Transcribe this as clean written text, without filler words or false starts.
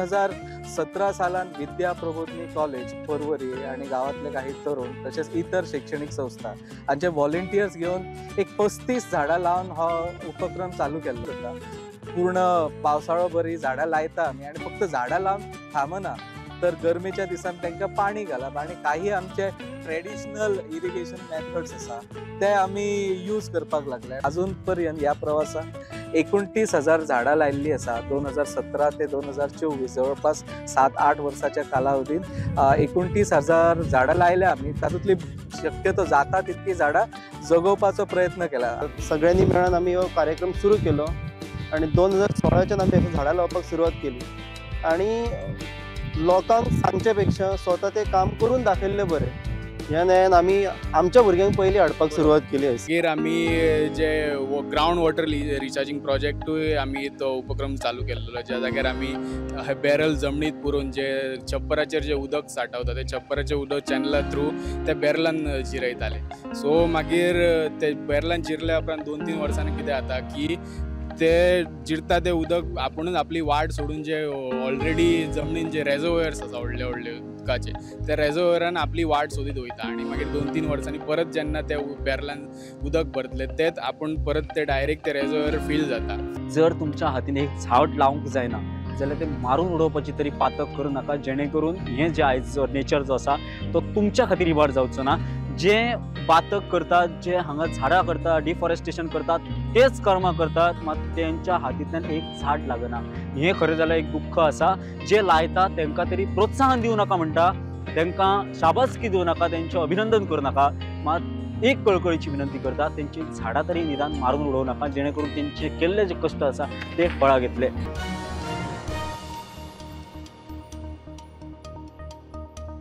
2017 सालान विद्या प्रबोधिनी कॉलेज पर्वरी आणि गावातले काही तरुण तसेच इतर शैक्षणिक संस्था हांचे व्हॉलंटियर्स घेऊन एक 35 झाडां लावून हा उपक्रम चालू केला होता। पूर्ण पावसाळो भरी झाडां लायता आमी आणि फक्त झाडां लावून थांबना तर गरमेच्या दिसांनी त्यांना पाणी घालप आणि काही आमचे ट्रेडिशनल इरिगेशन मेथड्स आसा ते आमी यूज करपाक लागले। अजून पर्यंत या प्रवासात 29,000 झाडां लायिल्ली आसा। 2017 ते 2024 जवळपास 7-8 वर्षाच्या कालावधीत 29,000 झाडां लायल्या आमी। तातूंतली शक्यतो जाता तितकी झाडां जगोवपाचो प्रयत्न केला। सगळ्यांनी मेळून आमी हो कार्यक्रम सुरू केलो आणि 2016च्यान आमी झाडां लावपाक सुरवात केली आणि लोकांक सांगचे पेक्षा स्वता ते काम करून दाखयल्ले बरे ह्या नयन आमी आमच्या भुरग्यांक पयलीं हाडपाक सुरवात केली। मागीर आमी जे ग्राउंड वॉटर रिचार्जिंग प्रोजेक्टूय आमी तो उपक्रम चालू केल्लो, ज्या जाग्यार आमी बॅरल जमनीत पुरून जे छप्पराचेर जे उदक सांठवता ते छप्पराचें उदक चॅनला थ्रू ते बॅरलान जिरयताले। सो मागीर ते बॅरलान जिरल्या उपरांत 2-3 वर्सांनी कितें जाता की ते जिरता ते उदक आपुणूच आपली वाट सोडून जे ऑलरेडी जमनीन जे रेजर्वयर्स आसा व्हडले व्हडले उदकाचे ते रेजर्वयरान आपली वाट सोदीत वयता आणि मागीर 2-3 वर्सांनी परत जेन्ना ते बॅरलान उदक भरतले तेच आपूण परत ते डायरेक्ट ते रेजर्वयर फील जाता। जर तुमच्या हातीन एक झाड लावंक जायना जाल्यार ते मारून उडोवपाची तरी पातक करूं नाका, जेणे करून हे जे आयज नेचर जो आसा तो तुमच्या खातीर इबाड जावचो ना। जे बातक करतात, जे हांगा झाडां करतात, डिफॉरेस्टेशन करतात, तेच कर्मां करतात, मात त्यांच्या हातींतल्यान एक झाड लागना। हे खरें जाल्यार एक दुख्ख आसा। जे लायता तांकां तरी प्रोत्साहन दिवं नाका म्हणटा, तांकां शाबासकी दिवं नाका, तेंचें अभिनंदन करूं नाका, मात एक कळकळीची विनंती करता तेंची झाडां तरी निदान मारून उडोवं नाका, जेणे करून तेंचे केल्ले जे कश्ट आसा ते फळां घेतले।